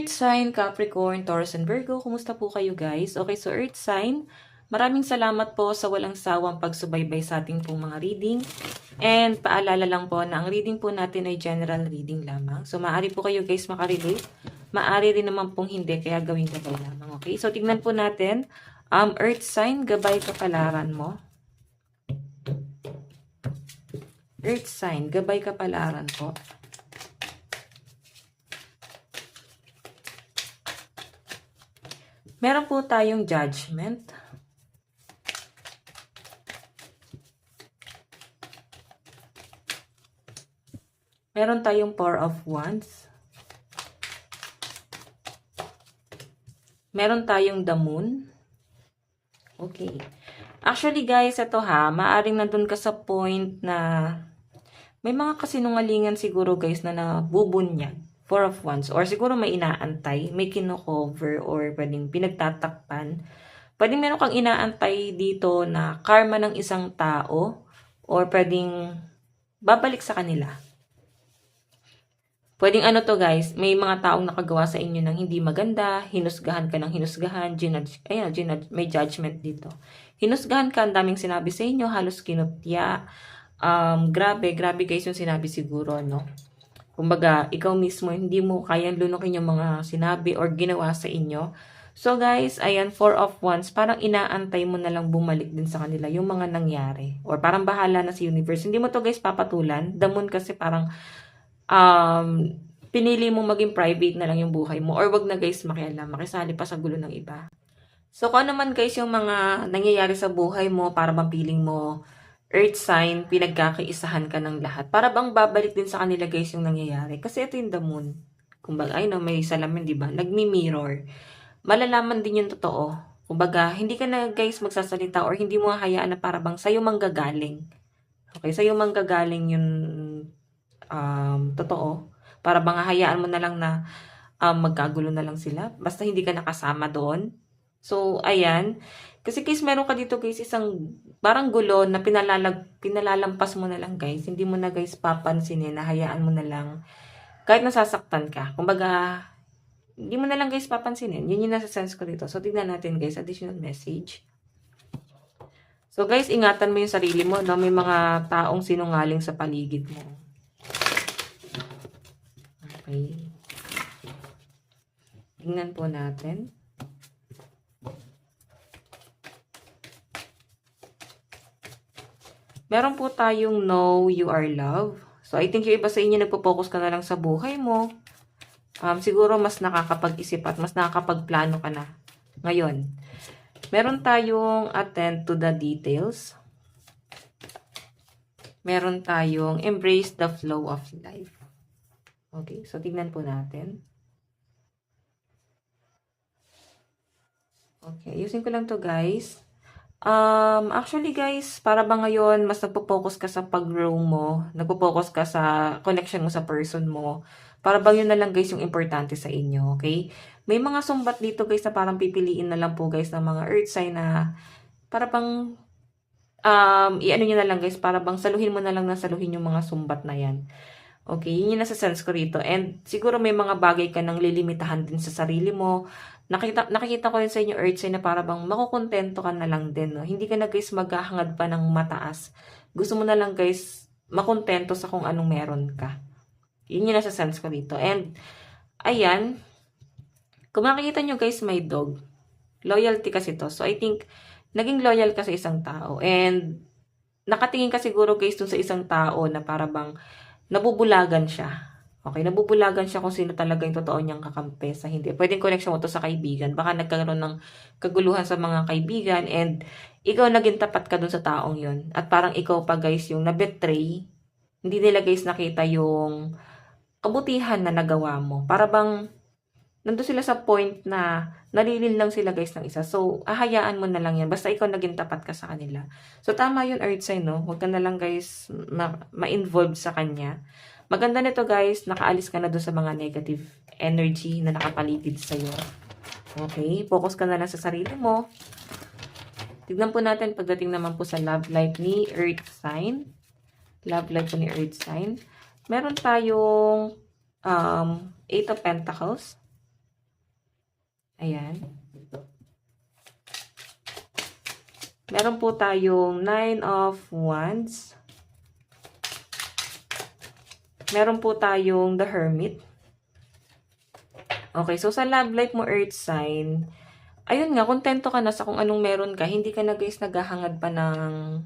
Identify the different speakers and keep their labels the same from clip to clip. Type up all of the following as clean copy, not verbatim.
Speaker 1: Earth sign, Capricorn, Taurus, and Virgo, kumusta po kayo guys? Okay, so Earth sign, maraming salamat po sa walang sawang pagsubaybay sa ating pong mga reading. And paalala lang po na ang reading po natin ay general reading lamang. So maaari po kayo guys makarelate, maaari rin naman pong hindi, kaya gawin gabay lamang. Okay, so tignan po natin, Earth sign, gabay kapalaran mo. Earth sign, gabay kapalaran po. Meron po tayong judgment. Meron tayong Four of Wands. Meron tayong the Moon. Okay. Actually guys, ito maaring nandun ka sa point na may mga kasinungalingan siguro guys na nabubunyag. Four of Wands. Or siguro may inaantay, may kino-cover, or pwedeng pinagtatakpan. Pwedeng meron kang inaantay dito na karma ng isang tao, or pwedeng babalik sa kanila. Pwedeng ano to guys, may mga taong nakagawa sa inyo ng hindi maganda, hinusgahan ka ng hinusgahan, may judgment dito. Hinusgahan ka, ang daming sinabi sa inyo, halos kinutya. Grabe guys yung sinabi siguro, no? Kumbaga, ikaw mismo, hindi mo kayang lunukin yung mga sinabi or ginawa sa inyo. So guys, ayan, Four of Wands, parang inaantay mo na lang bumalik din sa kanila yung mga nangyari. Or parang bahala na si universe. Hindi mo to guys papatulan. The Moon kasi parang pinili mong maging private na lang yung buhay mo. Or wag na guys makialam, makisali pa sa gulo ng iba. So kung ano man guys yung mga nangyayari sa buhay mo, para mapiling mo Earth sign, pinagkakaisahan ka ng lahat. Para bang babalik din sa kanila guys yung nangyayari. Kasi ito yung the Moon. Kumbaga, ay no, may salamin, di ba? Nagmi-mirror. Malalaman din yung totoo. Kumbaga, hindi ka na guys magsasalita or hindi mo hayaan na para bang sa'yo manggagaling. Okay, sa'yo manggagaling yung totoo. Para bang hayaan mo na lang na magkagulo na lang sila. Basta hindi ka nakasama doon. So, ayan. Kasi guys, meron ka dito guys, isang parang gulo na pinalalampas mo na lang guys. Hindi mo na guys papansinin, hayaan mo na lang. Kahit nasasaktan ka. Kumbaga, hindi mo na lang guys papansinin. Yun yung nasa sense ko dito. So, tignan natin guys, additional message. So guys, ingatan mo yung sarili mo, no? May mga taong sinungaling sa paligid mo. Okay. Tingnan po natin. Meron po tayong know you are loved. So, I think yung iba sa inyo nagpo-focus ka na lang sa buhay mo. Siguro mas nakakapag-isip at mas nakakapagplano ka na ngayon. Meron tayong attend to the details. Meron tayong embrace the flow of life. Okay, so tignan po natin. Okay, ayusin ko lang to guys. Actually guys, para ba ngayon, mas nagpo-focus ka sa pag-grow mo, nagpo-focus ka sa connection mo sa person mo, para bang yun na lang guys yung importante sa inyo, okay? May mga sumbat dito guys na parang pipiliin na lang po guys ng mga earth sign na para bang, i-ano nyo na lang guys, para bang saluhin mo na lang na saluhin yung mga sumbat na yan. Okay, yun yung nasa sense ko rito. And siguro may mga bagay ka nang lilimitahan din sa sarili mo. Nakikita ko rin sa inyo, Earth sign, na para bang makukontento ka na lang din. No? Hindi ka na guys maghahangad pa ng mataas. Gusto mo na lang guys makontento sa kung anong meron ka. Yun yung nasa sense ko dito. And, ayan, kung makikita nyo guys, may dog. Loyalty kasi to. So, I think, naging loyal ka sa isang tao. And, nakatingin ka siguro guys dun sa isang tao na para bang nabubulagan siya. Okay, nabubulagan siya kung sino talaga yung totoo niyang kakampi sa hindi. Pwedeng connection mo to sa kaibigan. Baka nagkaroon ng kaguluhan sa mga kaibigan and ikaw naging tapat ka dun sa taong yun. At parang ikaw pa guys yung nabetray. Hindi nila guys nakita yung kabutihan na nagawa mo. Para bang nandun sila sa point na nalilin lang sila guys ng isa. So, ahayaan mo na lang yan. Basta ikaw naging tapat ka sa kanila. So, tama yun, Earth sign, no? Huwag ka na lang guys ma-involve sa kanya. Maganda nito guys, nakaalis ka na doon sa mga negative energy na nakapaligid sa'yo. Okay? Focus ka na lang sa sarili mo. Tignan po natin pagdating naman po sa love life ni Earth sign. Love life po ni Earth sign. Meron tayong 8 of Pentacles. Ayan. Meron po tayong 9 of Wands. Meron po tayong The Hermit. Okay, so sa love life mo, Earth sign, ayun nga, kontento ka na sa kung anong meron ka. Hindi ka na guys naghahangad pa ng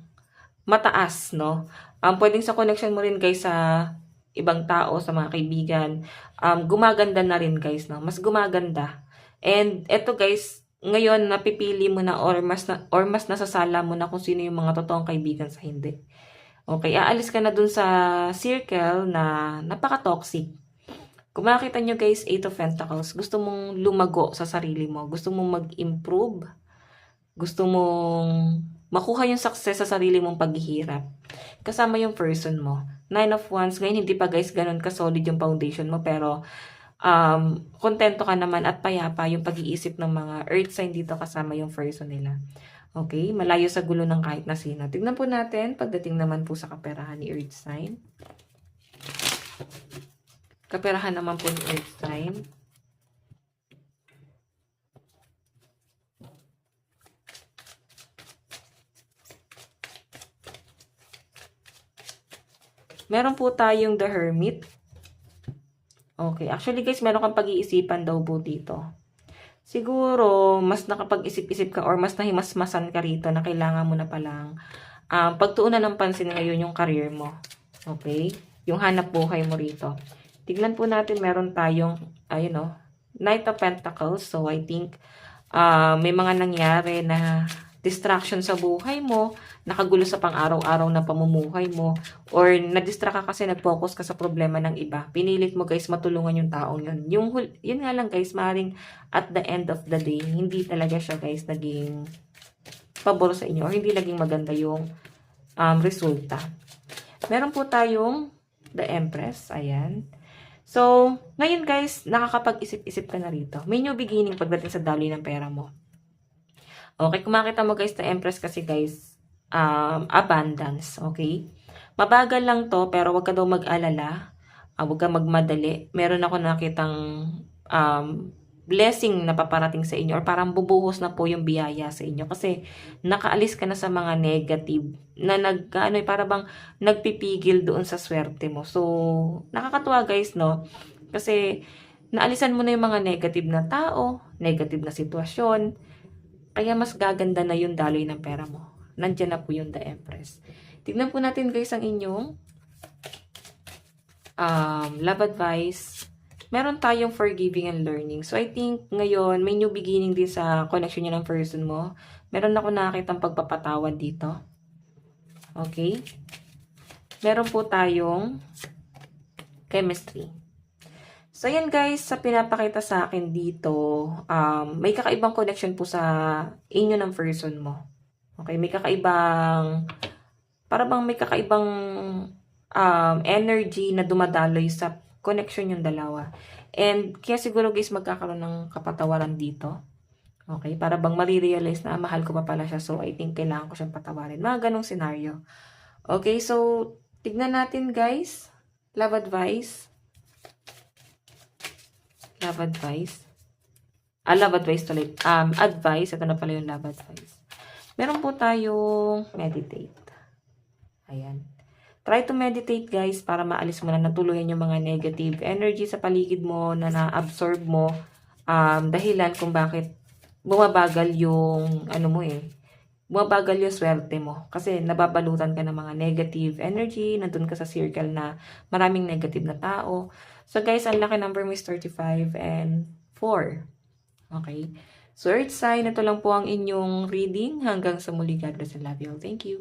Speaker 1: mataas, no? Pwedeng sa connection mo rin guys sa ibang tao, sa mga kaibigan, gumaganda na rin guys, no? Mas gumaganda. And eto guys, ngayon napipili mo na or mas nasasala mo na kung sino yung mga totoong kaibigan sa hindi. Okay, aalis ka na dun sa circle na napaka-toxic. Kung makikita nyo guys, 8 of Pentacles, gusto mong lumago sa sarili mo. Gusto mong mag-improve. Gusto mong makuha yung success sa sarili mong paghihirap. Kasama yung person mo. 9 of Wands, ngayon hindi pa guys ganun ka-solid yung foundation mo, pero kontento ka naman at payapa yung pag-iisip ng mga earth sign dito kasama yung person nila. Okay, malayo sa gulo ng kahit na sino. Tignan po natin pagdating naman po sa kaperahan ni earth sign. Kaperahan naman po ni earth sign. Meron po tayong The Hermit. Okay, actually guys, meron kang pag-iisipan daw po dito. Siguro, mas nakapag-isip-isip ka or mas nahimasmasan ka rito na kailangan mo na palang pagtuunan ng pansin ngayon yung career mo. Okay? Yung hanap buhay mo rito. Tignan po natin, meron tayong, Knight of Pentacles. So, I think, may mga nangyari na distraction sa buhay mo, nakagulo sa pang-araw-araw na pamumuhay mo, or na-distract ka kasi nag-focus ka sa problema ng iba. Pinilit mo guys matulungan yung taong yun. Yun nga lang guys, maring at the end of the day, hindi talaga siya guys naging pabor sa inyo, or hindi naging maganda yung resulta. Meron po tayong The Empress. Ayan. So, ngayon guys, nakakapag-isip-isip ka na rito. May new beginning pagdating sa daloy ng pera mo. Okay, kung makita mo guys, The Empress kasi guys, abundance, okay? Mabagal lang to, pero wag ka daw mag-alala. Wag ka magmadali. Meron ako nakitang blessing na paparating sa inyo, or parang bubuhos na po yung biyaya sa inyo. Kasi nakaalis ka na sa mga negative na para bang nagpipigil doon sa swerte mo. So, nakakatuwa guys, no? Kasi naalisan mo na yung mga negative na tao, negative na sitwasyon. Kaya mas gaganda na yung daloy ng pera mo. Nandiyan na po yung The Empress. Tignan po natin guys ang inyong love advice. Meron tayong forgiving and learning. So, I think ngayon, may new beginning din sa connection nyo ng person mo. Meron ako nakakitang pagpapatawad dito. Okay? Meron po tayong chemistry. So, yan guys, sa pinapakita sa akin dito, may kakaibang connection po sa inyo ng person mo. Okay, may kakaibang, para bang may kakaibang energy na dumadaloy sa connection yung dalawa. And kaya siguro guys, magkakaroon ng kapatawaran dito. Okay, para bang marirealize na mahal ko pa pala siya. So, I think kailangan ko siyang patawarin. Mga ganong scenario. Okay, so, tignan natin guys. Love advice. Love advice. Love advice tuloy. Advice. Ito na pala yung love advice. Meron po tayong meditate. Ayan. Try to meditate guys para maalis mo na natuluyan yung mga negative energy sa paligid mo na na-absorb mo. Dahilan kung bakit bumabagal yung bumabagal yung swerte mo. Kasi nababalutan ka ng mga negative energy, nandun ka sa circle na maraming negative na tao. So guys, ang lucky number mo is 35 and 4. Okay? So Earth sign, ito lang po ang inyong reading. Hanggang sa muli, God bless and love you all. Thank you.